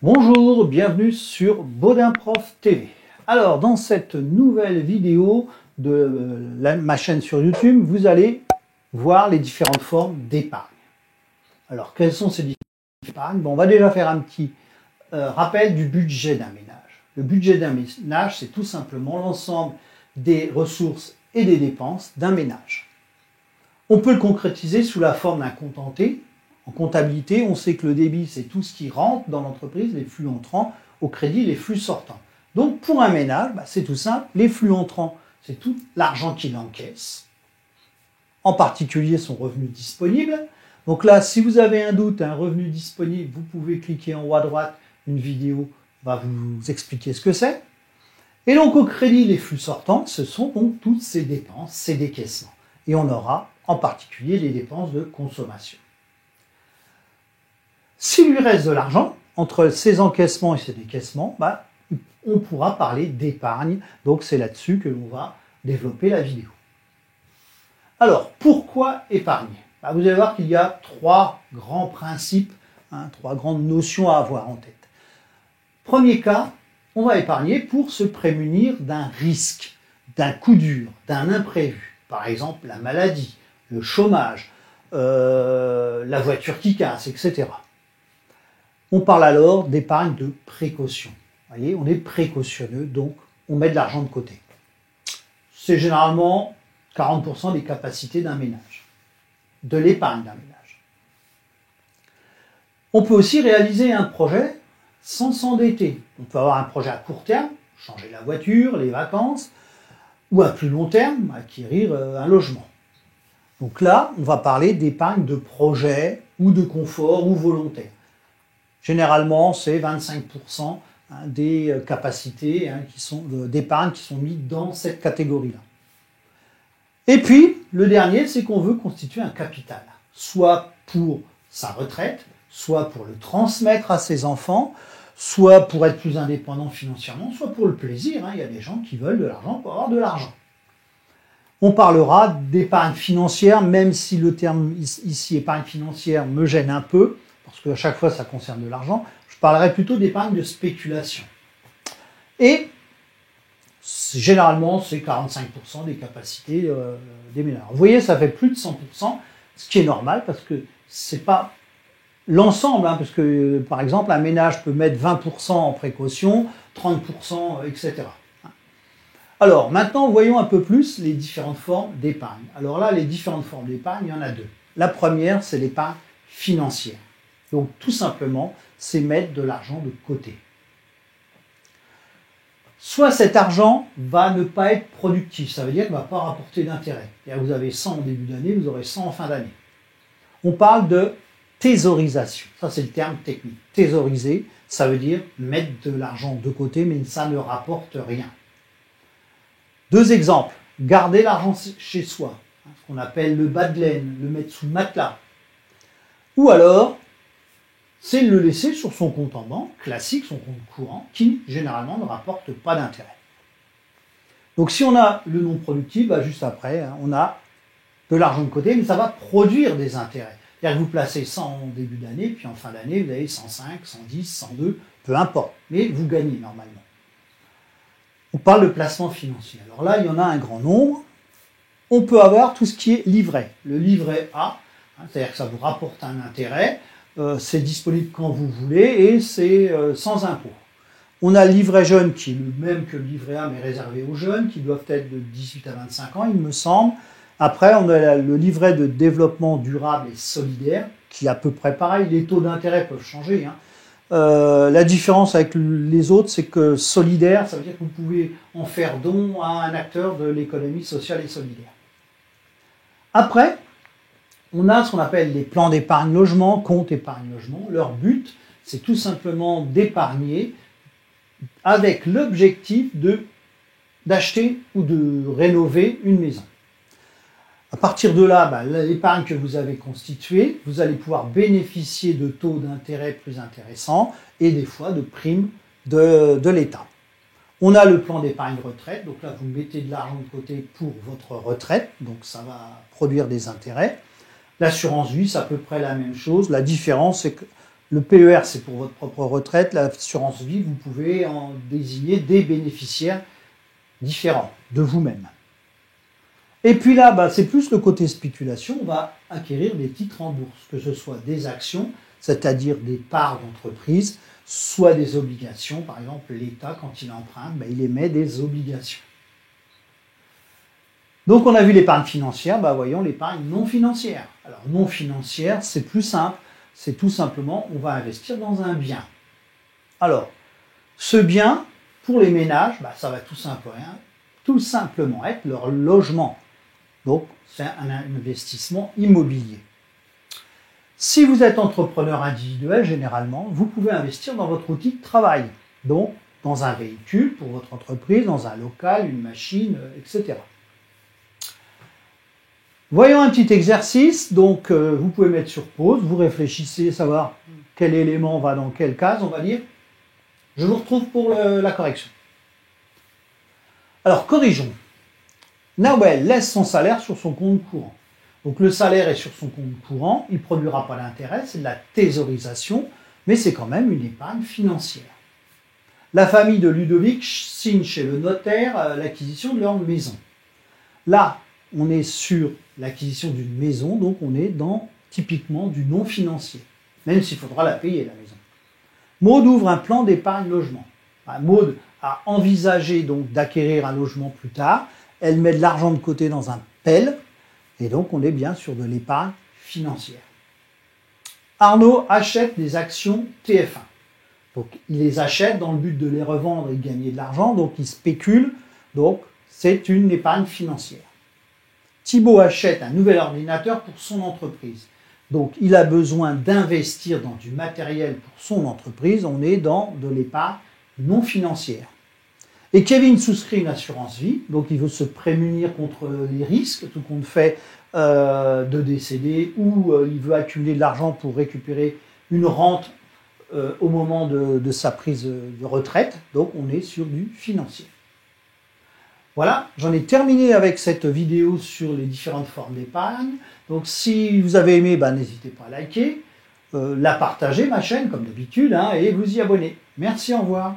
Bonjour, bienvenue sur Baudin Prof TV. Alors, dans cette nouvelle vidéo de ma chaîne sur YouTube, vous allez voir les différentes formes d'épargne. Alors, quelles sont ces différentes épargnes? On va déjà faire un petit rappel du budget d'un ménage. Le budget d'un ménage, c'est tout simplement l'ensemble des ressources et des dépenses d'un ménage. On peut le concrétiser sous la forme d'un compte en T. En comptabilité, on sait que le débit, c'est tout ce qui rentre dans l'entreprise, les flux entrants, au crédit, les flux sortants. Donc, pour un ménage, c'est tout simple, les flux entrants, c'est tout l'argent qu'il encaisse, en particulier son revenu disponible. Donc là, si vous avez un doute, un revenu disponible, vous pouvez cliquer en haut à droite, une vidéo va vous expliquer ce que c'est. Et donc, au crédit, les flux sortants, ce sont donc toutes ces dépenses, ces décaissements. Et on aura en particulier les dépenses de consommation. S'il lui reste de l'argent, entre ces encaissements et ces décaissements, on pourra parler d'épargne. Donc c'est là-dessus que l'on va développer la vidéo. Alors, pourquoi épargner? Vous allez voir qu'il y a trois grands principes, trois grandes notions à avoir en tête. Premier cas, on va épargner pour se prémunir d'un risque, d'un coup dur, d'un imprévu. Par exemple, la maladie, le chômage, la voiture qui casse, etc. On parle alors d'épargne de précaution. Vous voyez, on est précautionneux, donc on met de l'argent de côté. C'est généralement 40% des capacités d'un ménage, de l'épargne d'un ménage. On peut aussi réaliser un projet sans s'endetter. On peut avoir un projet à court terme, changer la voiture, les vacances, ou à plus long terme, acquérir un logement. Donc là, on va parler d'épargne de projet, ou de confort, ou volontaire. Généralement, c'est 25% des capacités d'épargne qui sont mises dans cette catégorie-là. Et puis, le dernier, c'est qu'on veut constituer un capital, soit pour sa retraite, soit pour le transmettre à ses enfants, soit pour être plus indépendant financièrement, soit pour le plaisir. Il y a des gens qui veulent de l'argent pour avoir de l'argent. On parlera d'épargne financière, même si le terme ici épargne financière me gêne un peu, parce qu'à chaque fois ça concerne de l'argent, je parlerai plutôt d'épargne de spéculation. Et généralement c'est 45% des capacités des ménages. Vous voyez, ça fait plus de 100%, ce qui est normal parce que c'est pas l'ensemble, parce que par exemple un ménage peut mettre 20% en précaution, 30%, etc. Alors maintenant voyons un peu plus les différentes formes d'épargne. Alors là, les différentes formes d'épargne, il y en a deux. La première, c'est l'épargne financière. Donc tout simplement, c'est mettre de l'argent de côté. Soit cet argent va ne pas être productif, ça veut dire qu'il ne va pas rapporter d'intérêt. Vous avez 100 en début d'année, vous aurez 100 en fin d'année. On parle de thésaurisation, ça c'est le terme technique. Thésauriser, ça veut dire mettre de l'argent de côté, mais ça ne rapporte rien. Deux exemples, garder l'argent chez soi, ce qu'on appelle le bas de laine, le mettre sous le matelas. Ou alors, c'est le laisser sur son compte en banque, classique, son compte courant, qui généralement ne rapporte pas d'intérêt. Donc si on a le non productif, juste après, on a de l'argent de côté, mais ça va produire des intérêts. C'est-à-dire que vous placez 100 en début d'année, puis en fin d'année, vous avez 105, 110, 102, peu importe, mais vous gagnez normalement. On parle de placement financier. Alors là, il y en a un grand nombre. On peut avoir tout ce qui est livret. Le livret A, c'est-à-dire que ça vous rapporte un intérêt, c'est disponible quand vous voulez et c'est sans impôt. On a le livret jeune qui est le même que le livret A mais réservé aux jeunes qui doivent être de 18 à 25 ans, il me semble. Après, on a le livret de développement durable et solidaire qui est à peu près pareil. Les taux d'intérêt peuvent changer. La différence avec les autres, c'est que solidaire, ça veut dire que vous pouvez en faire don à un acteur de l'économie sociale et solidaire. Après, on a ce qu'on appelle les plans d'épargne logement, compte épargne logement. Leur but, c'est tout simplement d'épargner avec l'objectif d'acheter ou de rénover une maison. À partir de là, l'épargne que vous avez constituée, vous allez pouvoir bénéficier de taux d'intérêt plus intéressants et des fois de primes de l'État. On a le plan d'épargne retraite, donc là vous mettez de l'argent de côté pour votre retraite, donc ça va produire des intérêts. L'assurance vie, c'est à peu près la même chose. La différence, c'est que Le PER, c'est pour votre propre retraite. L'assurance vie, vous pouvez en désigner des bénéficiaires différents de vous-même. Et puis là, c'est plus le côté spéculation. On va acquérir des titres en bourse, que ce soit des actions, c'est-à-dire des parts d'entreprise, soit des obligations. Par exemple, l'État, quand il emprunte, il émet des obligations. Donc on a vu l'épargne financière, voyons l'épargne non financière. Alors non financière, c'est plus simple, c'est tout simplement, on va investir dans un bien. Alors, ce bien, pour les ménages, ça va tout simplement être leur logement. Donc c'est un investissement immobilier. Si vous êtes entrepreneur individuel, généralement, vous pouvez investir dans votre outil de travail. Donc dans un véhicule pour votre entreprise, dans un local, une machine, etc. Voyons un petit exercice, donc vous pouvez mettre sur pause, vous réfléchissez, savoir quel élément va dans quelle case, on va dire. Je vous retrouve pour la correction. Alors, corrigeons. Nawel laisse son salaire sur son compte courant. Donc le salaire est sur son compte courant, il ne produira pas d'intérêt, c'est de la thésaurisation, mais c'est quand même une épargne financière. La famille de Ludovic signe chez le notaire l'acquisition de leur maison. Là, on est sur l'acquisition d'une maison, donc on est dans typiquement du non financier, même s'il faudra la payer la maison. Maud ouvre un plan d'épargne logement. Maud a envisagé donc d'acquérir un logement plus tard, elle met de l'argent de côté dans un PEL, et donc on est bien sur de l'épargne financière. Arnaud achète des actions TF1. Donc il les achète dans le but de les revendre et de gagner de l'argent, donc il spécule, donc c'est une épargne financière. Thibaut achète un nouvel ordinateur pour son entreprise. Donc il a besoin d'investir dans du matériel pour son entreprise, on est dans de l'épargne non financière. Et Kevin souscrit une assurance vie, donc il veut se prémunir contre les risques, tout compte fait de décéder, ou il veut accumuler de l'argent pour récupérer une rente au moment de sa prise de retraite, donc on est sur du financier. Voilà, j'en ai terminé avec cette vidéo sur les différentes formes d'épargne. Donc si vous avez aimé, n'hésitez pas à liker, la partager, ma chaîne, comme d'habitude, et vous y abonner. Merci, au revoir.